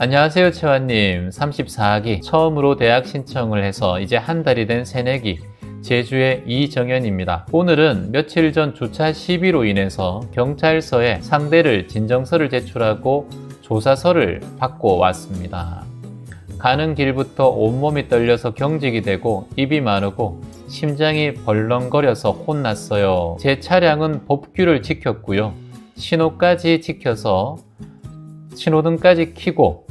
안녕하세요, 채환님. 34기 처음으로 대학 신청을 해서 이제 한 달이 된 새내기 제주의 이정현입니다. 오늘은 며칠 전 주차 시비로 인해서 경찰서에 상대를 진정서를 제출하고 조사서를 받고 왔습니다. 가는 길부터 온몸이 떨려서 경직이 되고 입이 마르고 심장이 벌렁거려서 혼났어요. 제 차량은 법규를 지켰고요. 신호까지 지켜서 신호등까지 켜고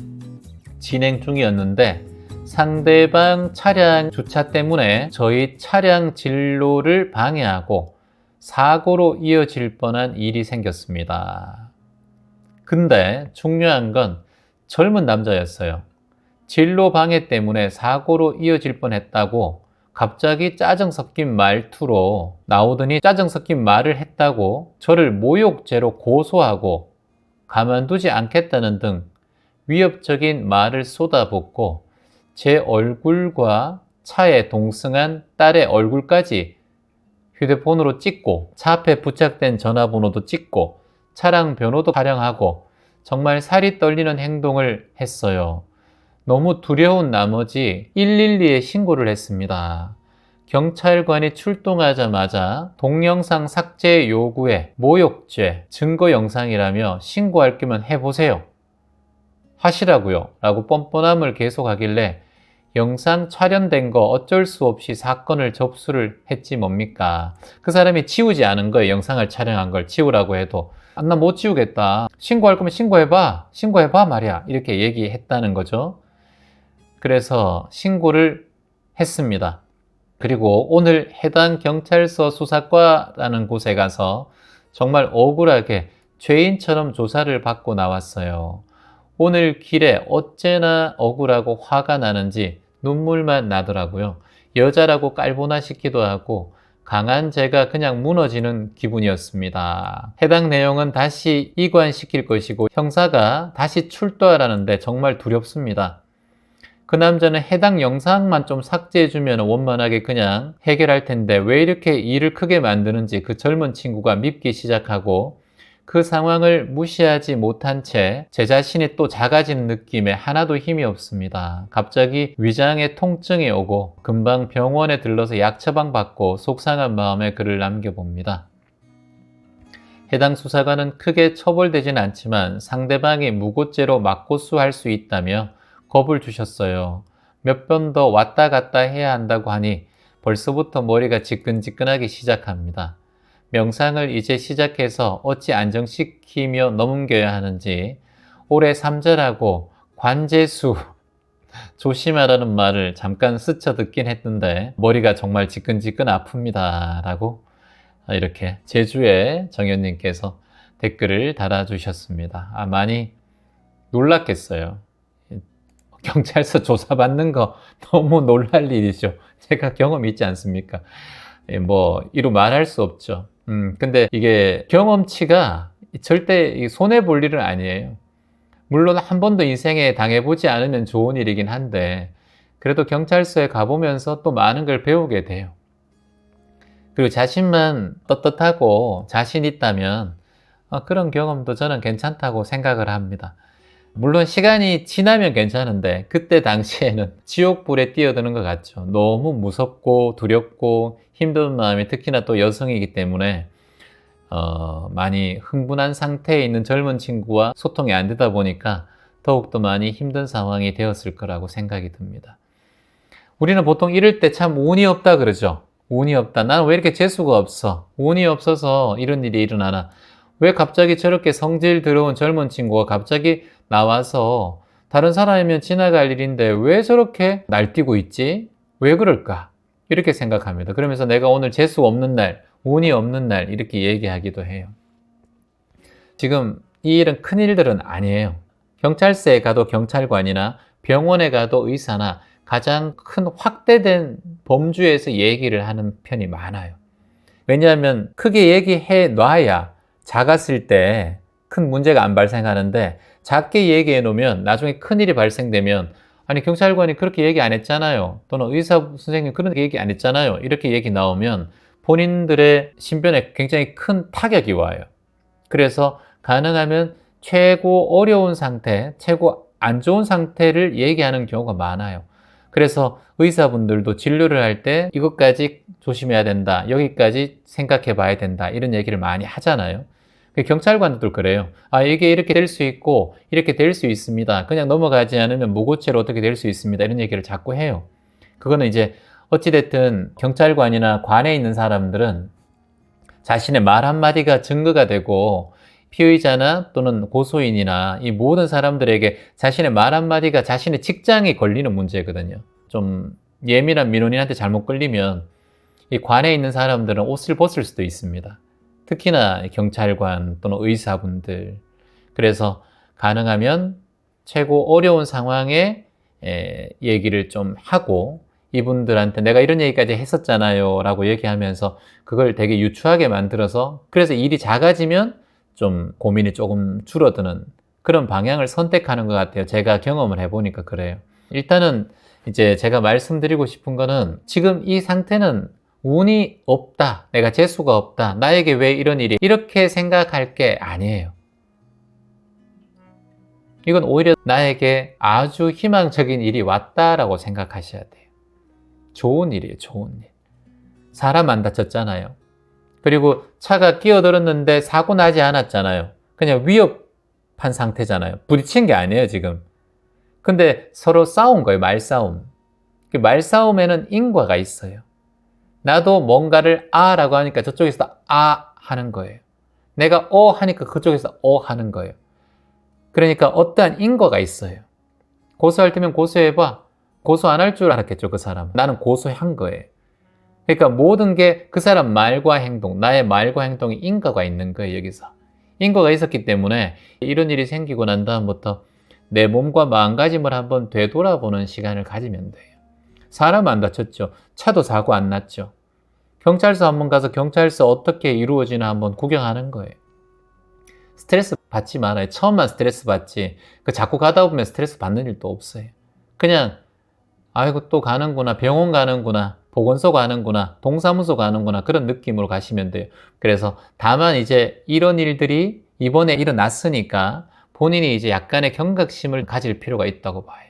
진행 중이었는데 상대방 차량 주차 때문에 저희 차량 진로를 방해하고 사고로 이어질 뻔한 일이 생겼습니다. 근데 중요한 건 젊은 남자였어요. 진로 방해 때문에 사고로 이어질 뻔했다고 갑자기 짜증 섞인 말투로 나오더니 짜증 섞인 말을 했다고 저를 모욕죄로 고소하고 가만두지 않겠다는 등 위협적인 말을 쏟아붓고 제 얼굴과 차에 동승한 딸의 얼굴까지 휴대폰으로 찍고 차 앞에 부착된 전화번호도 찍고 차량 번호도 촬영하고 정말 살이 떨리는 행동을 했어요. 너무 두려운 나머지 112에 신고를 했습니다. 경찰관이 출동하자마자 동영상 삭제 요구에 모욕죄, 증거 영상이라며 신고할 거면 해보세요. 하시라고요. 라고 뻔뻔함을 계속하길래 영상 촬영된 거 어쩔 수 없이 사건을 접수를 했지 뭡니까. 그 사람이 치우지 않은 거예요. 영상을 촬영한 걸 치우라고 해도. 나 못 치우겠다. 신고할 거면 신고해봐. 신고해봐 말이야. 이렇게 얘기했다는 거죠. 그래서 신고를 했습니다. 그리고 오늘 해당 경찰서 수사과라는 곳에 가서 정말 억울하게 죄인처럼 조사를 받고 나왔어요. 오늘 길에 어째나 억울하고 화가 나는지 눈물만 나더라고요. 여자라고 깔보나 싶기도 하고 강한 제가 그냥 무너지는 기분이었습니다. 해당 내용은 다시 이관시킬 것이고 형사가 다시 출두하라는데 정말 두렵습니다. 그 남자는 해당 영상만 좀 삭제해주면 원만하게 그냥 해결할 텐데 왜 이렇게 일을 크게 만드는지 그 젊은 친구가 밉기 시작하고 그 상황을 무시하지 못한 채 제 자신이 또 작아지는 느낌에 하나도 힘이 없습니다. 갑자기 위장에 통증이 오고 금방 병원에 들러서 약 처방 받고 속상한 마음에 글을 남겨봅니다. 해당 수사관은 크게 처벌되진 않지만 상대방이 무고죄로 맞고수할 수 있다며 겁을 주셨어요. 몇 번 더 왔다 갔다 해야 한다고 하니 벌써부터 머리가 지끈지끈하기 시작합니다. 명상을 이제 시작해서 어찌 안정시키며 넘겨야 하는지 올해 삼재라고 관재수 조심하라는 말을 잠깐 스쳐 듣긴 했는데 머리가 정말 지끈지끈 아픕니다. 라고 이렇게 제주의 정현님께서 댓글을 달아주셨습니다. 많이 놀랐겠어요. 경찰서 조사받는 거 너무 놀랄 일이죠. 제가 경험이 있지 않습니까? 이루 말할 수 없죠. 근데 이게 경험치가 절대 손해볼 일은 아니에요. 물론 한 번도 인생에 당해보지 않으면 좋은 일이긴 한데 그래도 경찰서에 가보면서 또 많은 걸 배우게 돼요. 그리고 자신만 떳떳하고 자신 있다면 그런 경험도 저는 괜찮다고 생각을 합니다. 물론 시간이 지나면 괜찮은데 그때 당시에는 지옥불에 뛰어드는 것 같죠. 너무 무섭고 두렵고 힘든 마음이 특히나 또 여성이기 때문에 많이 흥분한 상태에 있는 젊은 친구와 소통이 안 되다 보니까 더욱더 많이 힘든 상황이 되었을 거라고 생각이 듭니다. 우리는 보통 이럴 때 참 운이 없다 그러죠. 운이 없다. 나는 왜 이렇게 재수가 없어? 운이 없어서 이런 일이 일어나나? 왜 갑자기 저렇게 성질 더러운 젊은 친구가 갑자기 나와서 다른 사람이면 지나갈 일인데 왜 저렇게 날뛰고 있지? 왜 그럴까? 이렇게 생각합니다. 그러면서 내가 오늘 재수 없는 날, 운이 없는 날 이렇게 얘기하기도 해요. 지금 이 일은 큰 일들은 아니에요. 경찰서에 가도 경찰관이나 병원에 가도 의사나 가장 큰 확대된 범주에서 얘기를 하는 편이 많아요. 왜냐하면 크게 얘기해 놔야 작았을 때 큰 문제가 안 발생하는데 작게 얘기해 놓으면 나중에 큰일이 발생되면 아니 경찰관이 그렇게 얘기 안 했잖아요. 또는 의사 선생님 그렇게 얘기 안 했잖아요. 이렇게 얘기 나오면 본인들의 신변에 굉장히 큰 타격이 와요. 그래서 가능하면 최고 어려운 상태, 최고 안 좋은 상태를 얘기하는 경우가 많아요. 그래서 의사분들도 진료를 할 때 이것까지 조심해야 된다, 여기까지 생각해 봐야 된다, 이런 얘기를 많이 하잖아요. 경찰관들도 그래요. 아, 이게 이렇게 될 수 있고 이렇게 될 수 있습니다. 그냥 넘어가지 않으면 무고죄로 어떻게 될 수 있습니다. 이런 얘기를 자꾸 해요. 그거는 이제 어찌됐든 경찰관이나 관에 있는 사람들은 자신의 말 한마디가 증거가 되고 피의자나 또는 고소인이나 이 모든 사람들에게 자신의 말 한마디가 자신의 직장에 걸리는 문제거든요. 좀 예민한 민원인한테 잘못 걸리면 이 관에 있는 사람들은 옷을 벗을 수도 있습니다. 특히나 경찰관 또는 의사분들. 그래서 가능하면 최고 어려운 상황에 얘기를 좀 하고 이분들한테 내가 이런 얘기까지 했었잖아요 라고 얘기하면서 그걸 되게 유추하게 만들어서, 그래서 일이 작아지면 좀 고민이 조금 줄어드는 그런 방향을 선택하는 것 같아요. 제가 경험을 해보니까 그래요. 일단은 이제 제가 말씀드리고 싶은 거는 지금 이 상태는 운이 없다, 내가 재수가 없다, 나에게 왜 이런 일이, 이렇게 생각할 게 아니에요. 이건 오히려 나에게 아주 희망적인 일이 왔다라고 생각하셔야 돼요. 좋은 일이에요, 좋은 일. 사람 안 다쳤잖아요. 그리고 차가 끼어들었는데 사고 나지 않았잖아요. 그냥 위협한 상태잖아요. 부딪힌 게 아니에요, 지금. 근데 서로 싸운 거예요, 말싸움. 그 말싸움에는 인과가 있어요. 나도 뭔가를 라고 하니까 저쪽에서 하는 거예요. 내가 하니까 그쪽에서 하는 거예요. 그러니까 어떠한 인과가 있어요. 고소할 때면 고소해봐. 고소 안 할 줄 알았겠죠, 그 사람. 나는 고소한 거예요. 그러니까 모든 게 그 사람 말과 행동, 나의 말과 행동에 인과가 있는 거예요, 여기서. 인과가 있었기 때문에 이런 일이 생기고 난 다음부터 내 몸과 마음가짐을 한번 되돌아보는 시간을 가지면 돼요. 사람 안 다쳤죠. 차도 사고 안 났죠. 경찰서 한번 가서 경찰서 어떻게 이루어지나 한번 구경하는 거예요. 스트레스 받지 말아요. 처음만 스트레스 받지. 자꾸 가다 보면 스트레스 받는 일도 없어요. 그냥 아이고 또 가는구나, 병원 가는구나, 보건소 가는구나, 동사무소 가는구나, 그런 느낌으로 가시면 돼요. 그래서 다만 이제 이런 일들이 이번에 일어났으니까 본인이 이제 약간의 경각심을 가질 필요가 있다고 봐요.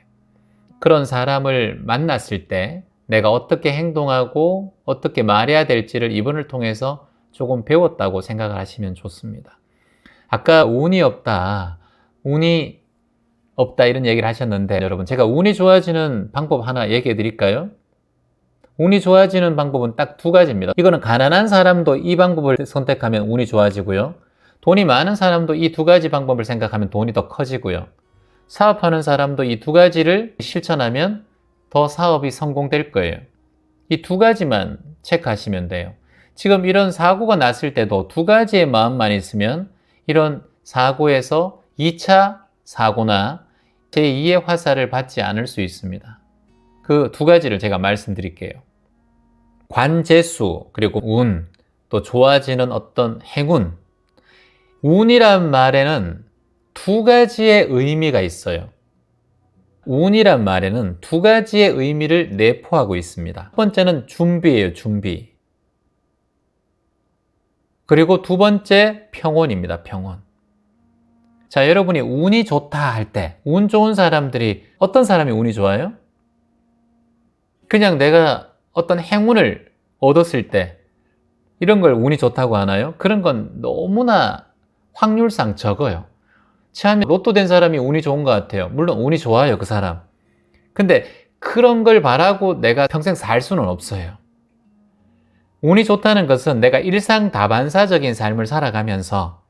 그런 사람을 만났을 때 내가 어떻게 행동하고 어떻게 말해야 될지를 이번을 통해서 조금 배웠다고 생각을 하시면 좋습니다. 아까 운이 없다 이런 얘기를 하셨는데, 여러분 제가 운이 좋아지는 방법 하나 얘기해 드릴까요? 운이 좋아지는 방법은 딱 두 가지입니다. 이거는 가난한 사람도 이 방법을 선택하면 운이 좋아지고요, 돈이 많은 사람도 이 두 가지 방법을 생각하면 돈이 더 커지고요, 사업하는 사람도 이 두 가지를 실천하면 더 사업이 성공될 거예요. 이 두 가지만 체크하시면 돼요. 지금 이런 사고가 났을 때도 두 가지의 마음만 있으면 이런 사고에서 2차 사고나 제2의 화살을 받지 않을 수 있습니다. 그 두 가지를 제가 말씀드릴게요. 관재수, 그리고 운, 또 좋아지는 어떤 행운. 운이란 말에는 두 가지의 의미가 있어요. 운이란 말에는 두 가지의 의미를 내포하고 있습니다. 첫 번째는 준비예요, 준비. 그리고 두 번째 평온입니다, 평온. 자, 여러분이 운이 좋다 할 때, 운 좋은 사람들이, 어떤 사람이 운이 좋아요? 그냥 내가 어떤 행운을 얻었을 때 이런 걸 운이 좋다고 하나요? 그런 건 너무나 확률상 적어요. 처음에 로또 된 사람이 운이 좋은 것 같아요. 물론 운이 좋아요, 그 사람. 근데 그런 걸 바라고 내가 평생 살 수는 없어요. 운이 좋다는 것은 내가 일상다반사적인 삶을 살아가면서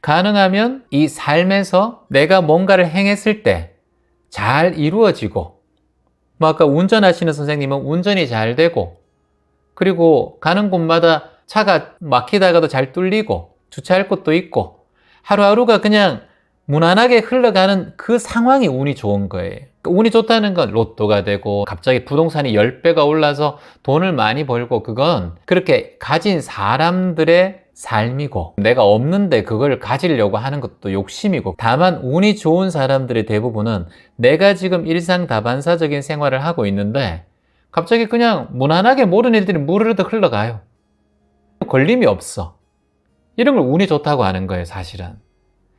가능하면 이 삶에서 내가 뭔가를 행했을 때 잘 이루어지고, 아까 운전하시는 선생님은 운전이 잘 되고, 그리고 가는 곳마다 차가 막히다가도 잘 뚫리고 주차할 곳도 있고 하루하루가 그냥 무난하게 흘러가는 그 상황이 운이 좋은 거예요. 운이 좋다는 건 로또가 되고 갑자기 부동산이 10배가 올라서 돈을 많이 벌고, 그건 그렇게 가진 사람들의 삶이고 내가 없는데 그걸 가지려고 하는 것도 욕심이고, 다만 운이 좋은 사람들의 대부분은 내가 지금 일상다반사적인 생활을 하고 있는데 갑자기 그냥 무난하게 모든 일들이 무르르 흘러가요. 걸림이 없어. 이런 걸 운이 좋다고 하는 거예요, 사실은.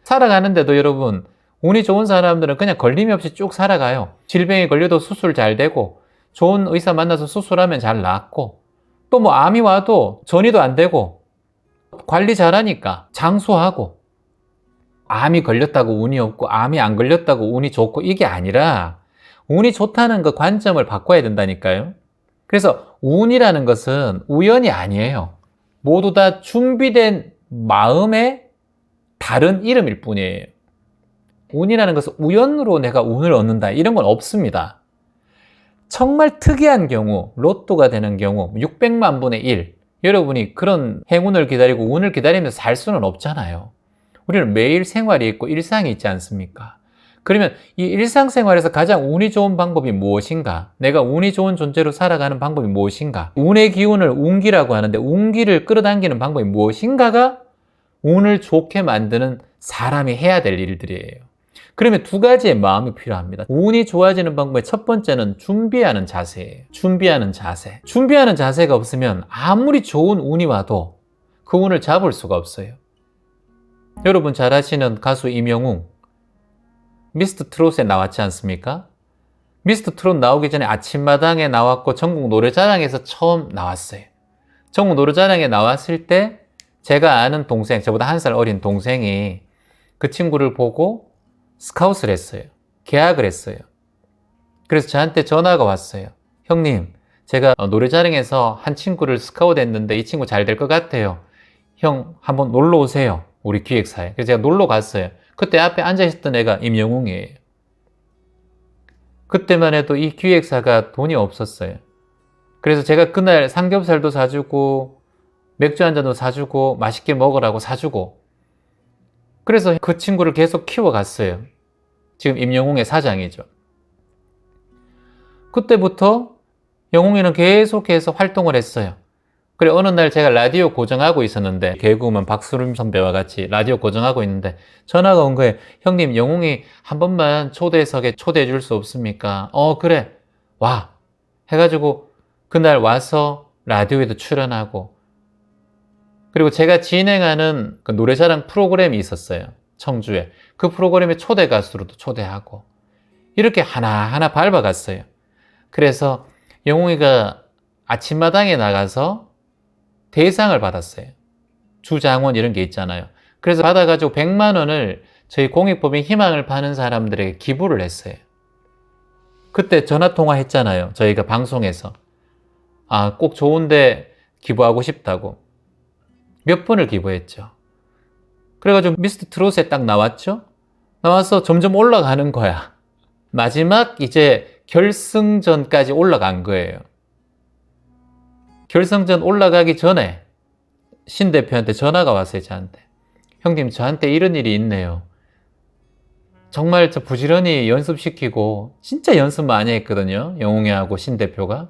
살아가는데도 여러분, 운이 좋은 사람들은 그냥 걸림이 없이 쭉 살아가요. 질병에 걸려도 수술 잘 되고, 좋은 의사 만나서 수술하면 잘 낫고, 또 뭐 암이 와도 전이도 안 되고, 관리 잘하니까 장수하고, 암이 걸렸다고 운이 없고, 암이 안 걸렸다고 운이 좋고, 이게 아니라 운이 좋다는 그 관점을 바꿔야 된다니까요. 그래서 운이라는 것은 우연이 아니에요. 모두 다 준비된 마음의 다른 이름일 뿐이에요. 운이라는 것은 우연으로 내가 운을 얻는다, 이런 건 없습니다. 정말 특이한 경우, 로또가 되는 경우 600만 분의 1, 여러분이 그런 행운을 기다리고 운을 기다리면서 살 수는 없잖아요. 우리는 매일 생활이 있고 일상이 있지 않습니까? 그러면 이 일상생활에서 가장 운이 좋은 방법이 무엇인가? 내가 운이 좋은 존재로 살아가는 방법이 무엇인가? 운의 기운을 운기라고 하는데, 운기를 끌어당기는 방법이 무엇인가가 운을 좋게 만드는 사람이 해야 될 일들이에요. 그러면 두 가지의 마음이 필요합니다. 운이 좋아지는 방법의 첫 번째는 준비하는 자세예요. 준비하는 자세. 준비하는 자세가 없으면 아무리 좋은 운이 와도 그 운을 잡을 수가 없어요. 여러분 잘 아시는 가수 임영웅, 미스터 트롯에 나왔지 않습니까? 미스터 트롯 나오기 전에 아침마당에 나왔고 전국 노래자랑에서 처음 나왔어요. 전국 노래자랑에 나왔을 때 제가 아는 동생, 저보다 1살 어린 동생이 그 친구를 보고 스카웃을 했어요. 계약을 했어요. 그래서 저한테 전화가 왔어요. 형님, 제가 노래자랑에서 한 친구를 스카웃 했는데 이 친구 잘 될 것 같아요. 형 한번 놀러 오세요. 우리 기획사에. 그래서 제가 놀러 갔어요. 그때 앞에 앉아있었던 애가 임영웅이에요. 그때만 해도 이 기획사가 돈이 없었어요. 그래서 제가 그날 삼겹살도 사주고 맥주 한 잔도 사주고 맛있게 먹으라고 사주고, 그래서 그 친구를 계속 키워갔어요. 지금 임영웅의 사장이죠. 그때부터 영웅이는 계속해서 활동을 했어요. 그래, 어느 날 제가 라디오 고정하고 있었는데, 개그우먼 박수림 선배와 같이 라디오 고정하고 있는데 전화가 온 거예요. 형님, 영웅이 한 번만 초대석에 초대해 줄 수 없습니까? 그래, 와 해가지고 그날 와서 라디오에도 출연하고, 그리고 제가 진행하는 그 노래자랑 프로그램이 있었어요. 청주에. 그 프로그램의 초대 가수로도 초대하고, 이렇게 하나하나 밟아갔어요. 그래서 영웅이가 아침마당에 나가서 대상을 받았어요. 주장원 이런 게 있잖아요. 그래서 받아가지고 100만 원을 저희 공익법인 희망을 파는 사람들에게 기부를 했어요. 그때 전화통화 했잖아요. 저희가 방송에서. 꼭 좋은데 기부하고 싶다고. 몇 번을 기부했죠. 그래가지고 미스터 트롯에 딱 나왔죠. 나와서 점점 올라가는 거야. 마지막 이제 결승전까지 올라간 거예요. 결승전 올라가기 전에 신 대표한테 전화가 왔어요. 저한테. 형님, 저한테 이런 일이 있네요. 정말 저 부지런히 연습시키고 진짜 연습 많이 했거든요. 영웅이하고 신 대표가.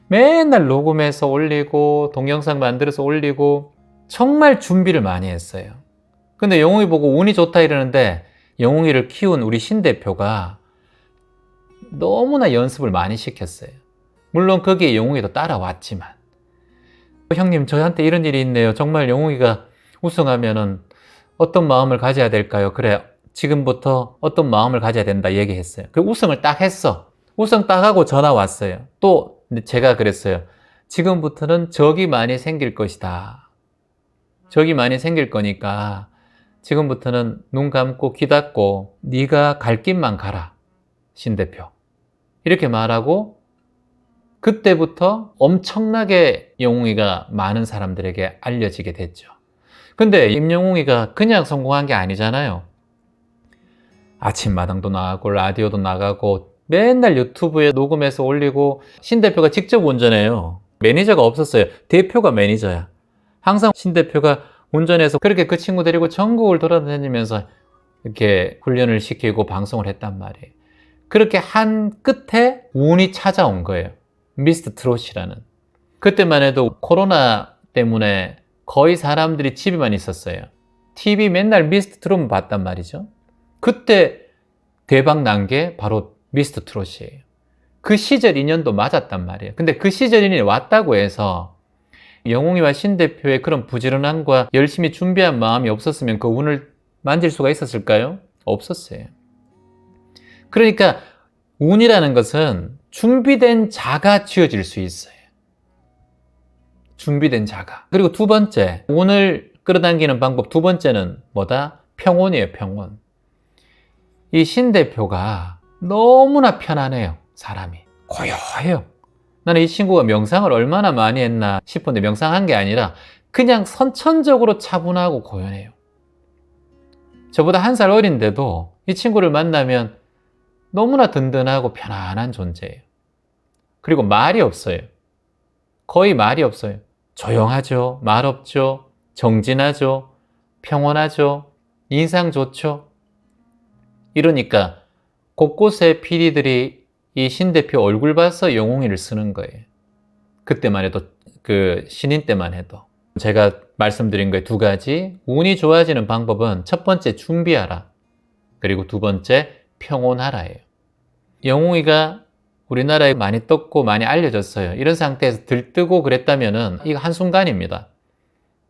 맨날 녹음해서 올리고 동영상 만들어서 올리고 정말 준비를 많이 했어요. 근데 영웅이 보고 운이 좋다 이러는데, 영웅이를 키운 우리 신 대표가 너무나 연습을 많이 시켰어요. 물론 거기에 영웅이도 따라왔지만, 형님, 저한테 이런 일이 있네요. 정말 영웅이가 우승하면은 어떤 마음을 가져야 될까요? 그래, 지금부터 어떤 마음을 가져야 된다 얘기했어요. 그 우승을 딱 했어. 우승 딱 하고 전화 왔어요. 또 제가 그랬어요. 지금부터는 적이 많이 생길 것이다. 적이 많이 생길 거니까 지금부터는 눈 감고 귀 닫고 네가 갈 길만 가라, 신 대표. 이렇게 말하고, 그때부터 엄청나게 영웅이가 많은 사람들에게 알려지게 됐죠. 근데 임영웅이가 그냥 성공한 게 아니잖아요. 아침마당도 나가고 라디오도 나가고 맨날 유튜브에 녹음해서 올리고, 신 대표가 직접 운전해요. 매니저가 없었어요. 대표가 매니저야. 항상 신 대표가 운전해서 그렇게 그 친구 데리고 전국을 돌아다니면서 이렇게 훈련을 시키고 방송을 했단 말이에요. 그렇게 한 끝에 운이 찾아온 거예요. 미스터 트롯이라는. 그때만 해도 코로나 때문에 거의 사람들이 집에만 있었어요. TV 맨날 미스터 트롯만 봤단 말이죠. 그때 대박 난 게 바로 미스터 트롯이에요. 그 시절 인연도 맞았단 말이에요. 근데 그 시절 인연이 왔다고 해서 영웅이와 신 대표의 그런 부지런함과 열심히 준비한 마음이 없었으면 그 운을 만질 수가 있었을까요? 없었어요. 그러니까 운이라는 것은 준비된 자가 쥐어질 수 있어요. 준비된 자가. 그리고 두 번째, 운을 끌어당기는 방법 두 번째는 뭐다? 평온이에요, 평온. 이 신 대표가 너무나 편안해요, 사람이. 고요해요. 나는 이 친구가 명상을 얼마나 많이 했나 싶은데 명상한 게 아니라 그냥 선천적으로 차분하고 고요해요. 저보다 1살 어린데도 이 친구를 만나면 너무나 든든하고 편안한 존재예요. 그리고 말이 없어요. 거의 말이 없어요. 조용하죠. 말 없죠. 정진하죠. 평온하죠. 인상 좋죠. 이러니까 곳곳에 PD들이 이 신 대표 얼굴 봐서 영웅이를 쓰는 거예요. 그때만 해도, 그 신인 때만 해도. 제가 말씀드린 거에 두 가지. 운이 좋아지는 방법은 첫 번째 준비하라. 그리고 두 번째 평온하라예요. 영웅이가 우리나라에 많이 떴고 많이 알려졌어요. 이런 상태에서 들뜨고 그랬다면은 이거 한순간입니다.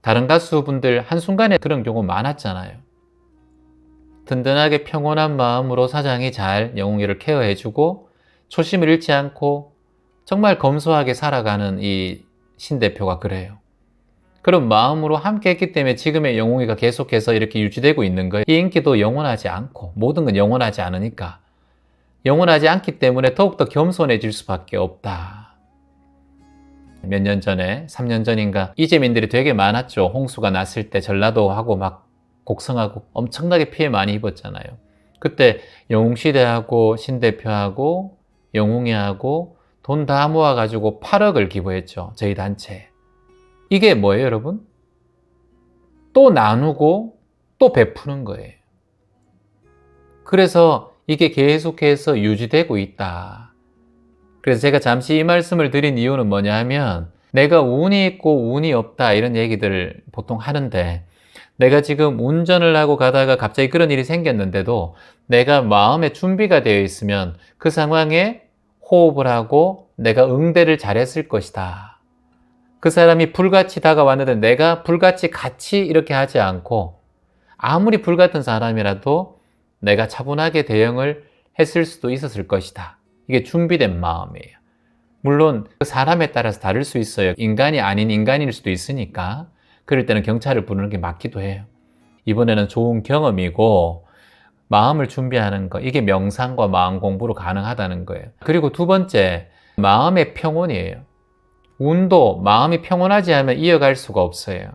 다른 가수분들 한순간에 그런 경우 많았잖아요. 든든하게 평온한 마음으로 사장이 잘 영웅이를 케어해주고 초심을 잃지 않고 정말 검소하게 살아가는 이 신 대표가 그래요. 그런 마음으로 함께 했기 때문에 지금의 영웅이가 계속해서 이렇게 유지되고 있는 거예요. 이 인기도 영원하지 않고 모든 건 영원하지 않으니까 영원하지 않기 때문에 더욱더 겸손해질 수밖에 없다. 몇 년 전에 3년 전인가 이재민들이 되게 많았죠. 홍수가 났을 때 전라도하고 막 곡성하고 엄청나게 피해 많이 입었잖아요. 그때 영웅시대하고 신대표하고 영웅이하고 돈 다 모아가지고 8억을 기부했죠. 저희 단체에. 이게 뭐예요, 여러분? 또 나누고 또 베푸는 거예요. 그래서 이게 계속해서 유지되고 있다. 그래서 제가 잠시 이 말씀을 드린 이유는 뭐냐 하면 내가 운이 있고 운이 없다 이런 얘기들을 보통 하는데 내가 지금 운전을 하고 가다가 갑자기 그런 일이 생겼는데도 내가 마음의 준비가 되어 있으면 그 상황에 호흡을 하고 내가 응대를 잘했을 것이다. 그 사람이 불같이 다가왔는데 내가 불같이 같이 이렇게 하지 않고 아무리 불같은 사람이라도 내가 차분하게 대응을 했을 수도 있었을 것이다. 이게 준비된 마음이에요. 물론 그 사람에 따라서 다를 수 있어요. 인간이 아닌 인간일 수도 있으니까 그럴 때는 경찰을 부르는 게 맞기도 해요. 이번에는 좋은 경험이고 마음을 준비하는 거, 이게 명상과 마음 공부로 가능하다는 거예요. 그리고 두 번째, 마음의 평온이에요. 운도 마음이 평온하지 않으면 이어갈 수가 없어요.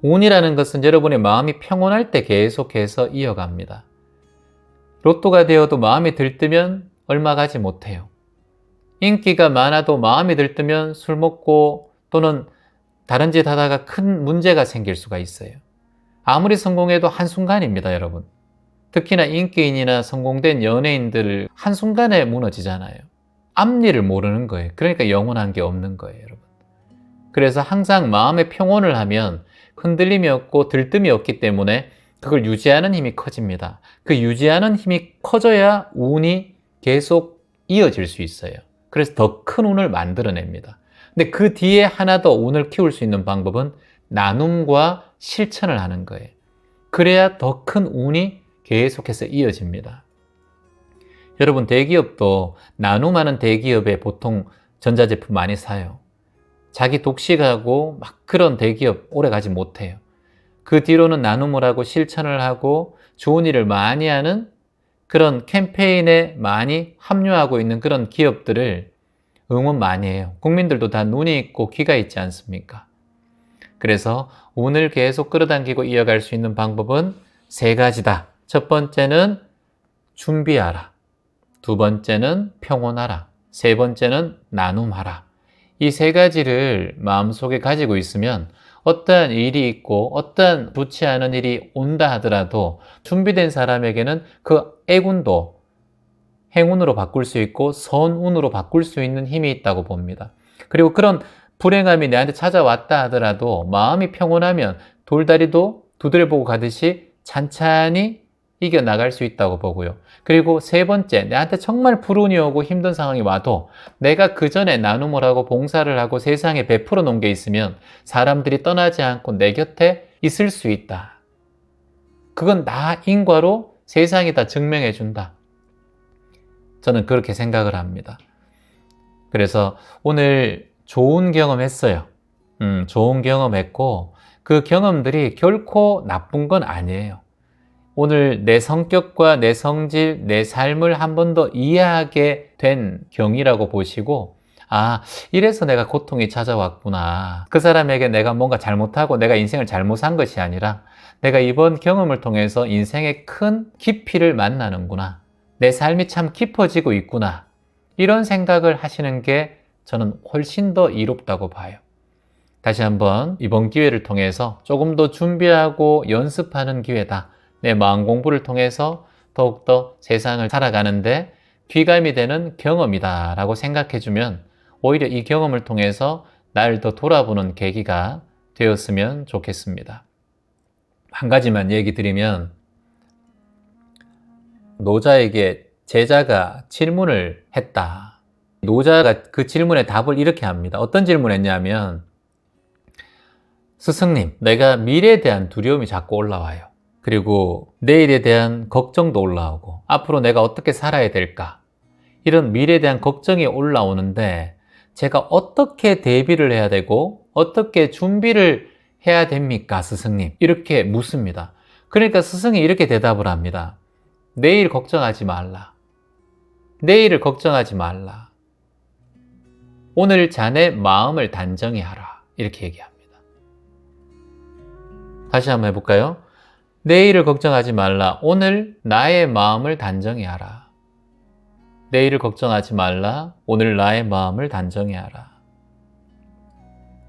운이라는 것은 여러분의 마음이 평온할 때 계속해서 이어갑니다. 로또가 되어도 마음이 들뜨면 얼마 가지 못해요. 인기가 많아도 마음이 들뜨면 술 먹고 또는 다른 짓 하다가 큰 문제가 생길 수가 있어요. 아무리 성공해도 한순간입니다, 여러분. 특히나 인기인이나 성공된 연예인들 한순간에 무너지잖아요. 앞일을 모르는 거예요. 그러니까 영원한 게 없는 거예요, 여러분. 그래서 항상 마음의 평온을 하면 흔들림이 없고 들뜸이 없기 때문에 그걸 유지하는 힘이 커집니다. 그 유지하는 힘이 커져야 운이 계속 이어질 수 있어요. 그래서 더 큰 운을 만들어냅니다. 근데 그 뒤에 하나 더 운을 키울 수 있는 방법은 나눔과 실천을 하는 거예요. 그래야 더 큰 운이 계속해서 이어집니다. 여러분, 대기업도 나눔하는 대기업에 보통 전자제품 많이 사요. 자기 독식하고 막 그런 대기업 오래 가지 못해요. 그 뒤로는 나눔을 하고 실천을 하고 좋은 일을 많이 하는 그런 캠페인에 많이 합류하고 있는 그런 기업들을 응원 많이 해요. 국민들도 다 눈이 있고 귀가 있지 않습니까? 그래서 운을 계속 끌어당기고 이어갈 수 있는 방법은 세 가지다. 첫 번째는 준비하라. 두 번째는 평온하라. 세 번째는 나눔하라. 이 세 가지를 마음속에 가지고 있으면 어떠한 일이 있고 어떠한 좋지 않은 일이 온다 하더라도 준비된 사람에게는 그 애군도 행운으로 바꿀 수 있고 선운으로 바꿀 수 있는 힘이 있다고 봅니다. 그리고 그런 불행함이 내한테 찾아왔다 하더라도 마음이 평온하면 돌다리도 두드려 보고 가듯이 찬찬히 이겨나갈 수 있다고 보고요. 그리고 세 번째, 내한테 정말 불운이 오고 힘든 상황이 와도 내가 그 전에 나눔을 하고 봉사를 하고 세상에 베풀어 놓은 게 있으면 사람들이 떠나지 않고 내 곁에 있을 수 있다. 그건 나 인과로 세상이 다 증명해 준다. 저는 그렇게 생각을 합니다. 그래서 오늘 좋은 경험했어요. 좋은 경험했고 그 경험들이 결코 나쁜 건 아니에요. 오늘 내 성격과 내 성질, 내 삶을 한 번 더 이해하게 된 경이라고 보시고, 아, 이래서 내가 고통이 찾아왔구나. 그 사람에게 내가 뭔가 잘못하고 내가 인생을 잘못 산 것이 아니라 내가 이번 경험을 통해서 인생의 큰 깊이를 만나는구나. 내 삶이 참 깊어지고 있구나. 이런 생각을 하시는 게 저는 훨씬 더 이롭다고 봐요. 다시 한번 이번 기회를 통해서 조금 더 준비하고 연습하는 기회다. 내 마음 공부를 통해서 더욱더 세상을 살아가는데 귀감이 되는 경험이다 라고 생각해주면 오히려 이 경험을 통해서 날 더 돌아보는 계기가 되었으면 좋겠습니다. 한 가지만 얘기 드리면 노자에게 제자가 질문을 했다. 노자가 그 질문에 답을 이렇게 합니다. 어떤 질문을 했냐면 스승님, 내가 미래에 대한 두려움이 자꾸 올라와요. 그리고 내일에 대한 걱정도 올라오고 앞으로 내가 어떻게 살아야 될까? 이런 미래에 대한 걱정이 올라오는데 제가 어떻게 대비를 해야 되고 어떻게 준비를 해야 됩니까, 스승님? 이렇게 묻습니다. 그러니까 스승이 이렇게 대답을 합니다. 내일 걱정하지 말라. 내일을 걱정하지 말라. 오늘 자네 마음을 단정히 하라. 이렇게 얘기합니다. 다시 한번 해볼까요? 내일을 걱정하지 말라. 오늘 나의 마음을 단정히 하라. 내일을 걱정하지 말라. 오늘 나의 마음을 단정히 하라.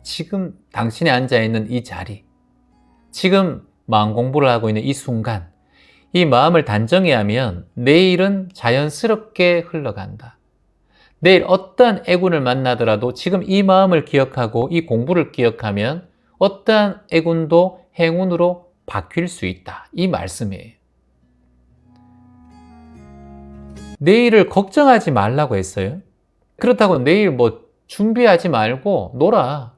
지금 당신이 앉아있는 이 자리, 지금 마음 공부를 하고 있는 이 순간, 이 마음을 단정히 하면 내일은 자연스럽게 흘러간다. 내일 어떠한 애군을 만나더라도 지금 이 마음을 기억하고 이 공부를 기억하면 어떠한 애군도 행운으로 바뀔 수 있다. 이 말씀이에요. 내일을 걱정하지 말라고 했어요. 그렇다고 내일 뭐 준비하지 말고 놀아.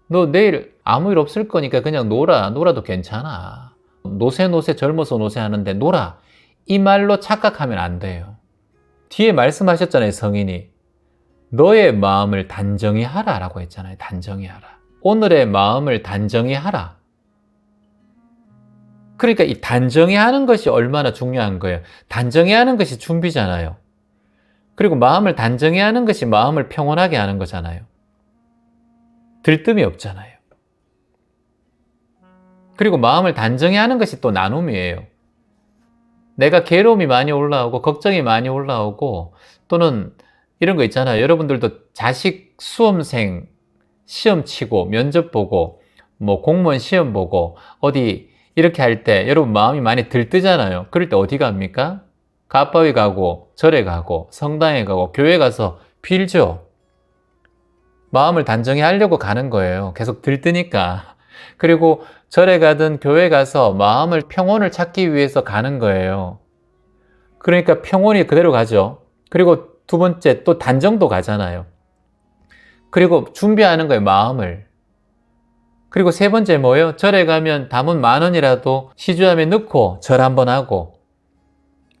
너 내일 아무 일 없을 거니까 그냥 놀아. 놀아도 괜찮아. 노세 젊어서 노세 하는데 놀아. 이 말로 착각하면 안 돼요. 뒤에 말씀하셨잖아요, 성인이. 너의 마음을 단정히 하라 라고 했잖아요. 단정히 하라. 오늘의 마음을 단정히 하라. 그러니까 이 단정히 하는 것이 얼마나 중요한 거예요. 단정히 하는 것이 준비잖아요. 그리고 마음을 단정히 하는 것이 마음을 평온하게 하는 거잖아요. 들뜸이 없잖아요. 그리고 마음을 단정히 하는 것이 또 나눔이에요. 내가 괴로움이 많이 올라오고 걱정이 많이 올라오고 또는 이런 거 있잖아요. 여러분들도 자식 수험생 시험 치고 면접 보고 뭐 공무원 시험 보고 어디 이렇게 할 때 여러분 마음이 많이 들뜨잖아요. 그럴 때 어디 갑니까? 가빠위 가고 절에 가고 성당에 가고 교회 가서 빌죠. 마음을 단정히 하려고 가는 거예요. 계속 들뜨니까. 그리고 절에 가든 교회 가서 마음을 평온을 찾기 위해서 가는 거예요. 그러니까 평온이 그대로 가죠. 그리고 두 번째 또 단정도 가잖아요. 그리고 준비하는 거예요, 마음을. 그리고 세 번째 뭐예요? 절에 가면 담은 10,000원이라도 시주함에 넣고 절 한번 하고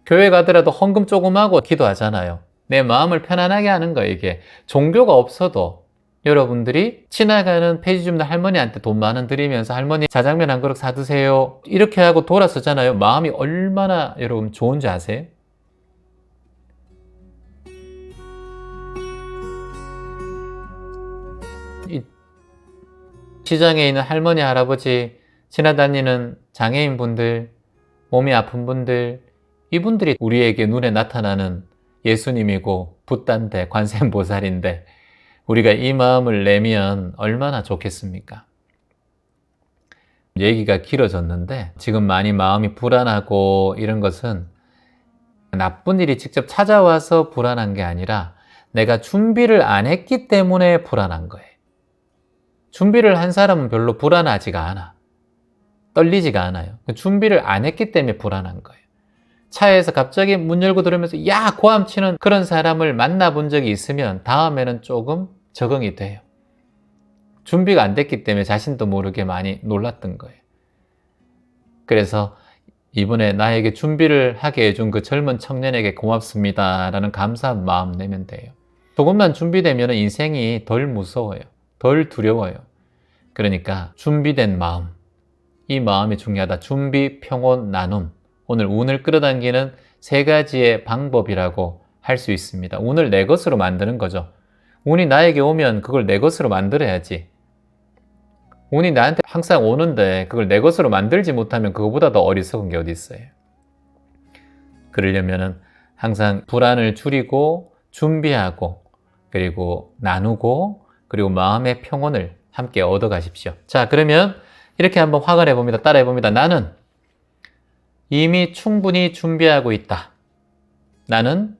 교회 가더라도 헌금 조금 하고 기도하잖아요. 내 마음을 편안하게 하는 거예요, 이게. 종교가 없어도 여러분들이 지나가는 폐지 줍는 할머니한테 돈 10,000원 드리면서 할머니 자장면 한 그릇 사드세요. 이렇게 하고 돌아서잖아요. 마음이 얼마나 여러분 좋은지 아세요? 시장에 있는 할머니, 할아버지, 지나다니는 장애인분들, 몸이 아픈 분들, 이분들이 우리에게 눈에 나타나는 예수님이고 붓단데 관세음보살인데 우리가 이 마음을 내면 얼마나 좋겠습니까? 얘기가 길어졌는데 지금 많이 마음이 불안하고 이런 것은 나쁜 일이 직접 찾아와서 불안한 게 아니라 내가 준비를 안 했기 때문에 불안한 거예요. 준비를 한 사람은 별로 불안하지가 않아. 떨리지가 않아요. 준비를 안 했기 때문에 불안한 거예요. 차에서 갑자기 문 열고 들어오면서 야! 고함치는 그런 사람을 만나본 적이 있으면 다음에는 조금 적응이 돼요. 준비가 안 됐기 때문에 자신도 모르게 많이 놀랐던 거예요. 그래서 이번에 나에게 준비를 하게 해준 그 젊은 청년에게 고맙습니다 라는 감사한 마음 내면 돼요. 조금만 준비되면 인생이 덜 무서워요. 덜 두려워요. 그러니까 준비된 마음, 이 마음이 중요하다. 준비, 평온, 나눔. 오늘 운을 끌어당기는 세 가지의 방법이라고 할 수 있습니다. 운을 내 것으로 만드는 거죠. 운이 나에게 오면 그걸 내 것으로 만들어야지. 운이 나한테 항상 오는데 그걸 내 것으로 만들지 못하면 그거보다 더 어리석은 게 어디 있어요. 그러려면 항상 불안을 줄이고 준비하고 그리고 나누고 그리고 마음의 평온을 함께 얻어 가십시오. 자, 그러면 이렇게 한번 확언해 봅니다. 따라해 봅니다. 나는 이미 충분히 준비하고 있다. 나는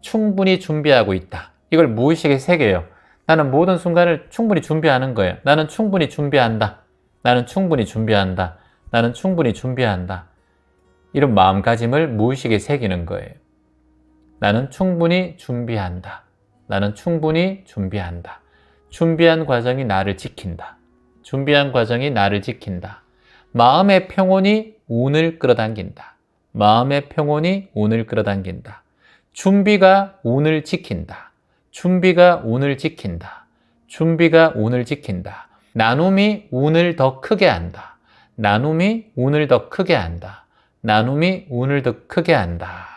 충분히 준비하고 있다. 이걸 무의식에 새겨요. 나는 모든 순간을 충분히 준비하는 거예요. 나는 충분히 준비한다. 나는 충분히 준비한다. 나는 충분히 준비한다. 이런 마음가짐을 무의식에 새기는 거예요. 나는 충분히 준비한다. 나는 충분히 준비한다. 준비한 과정이 나를 지킨다. 준비한 과정이 나를 지킨다. 마음의 평온이 운을 끌어당긴다. 마음의 평온이 운을 끌어당긴다. 준비가 운을 지킨다. 준비가 운을 지킨다. 준비가 운을 지킨다. 나눔이 운을 더 크게 한다. 나눔이 운을 더 크게 한다. 나눔이 운을 더 크게 한다.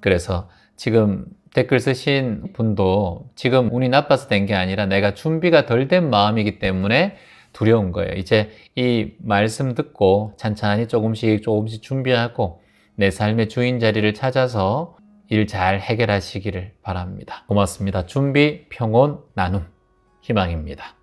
그래서 지금 댓글 쓰신 분도 지금 운이 나빠서 된 게 아니라 내가 준비가 덜 된 마음이기 때문에 두려운 거예요. 이제 이 말씀 듣고 찬찬히 조금씩 준비하고 내 삶의 주인 자리를 찾아서 일 잘 해결하시기를 바랍니다. 고맙습니다. 준비, 평온, 나눔, 희망입니다.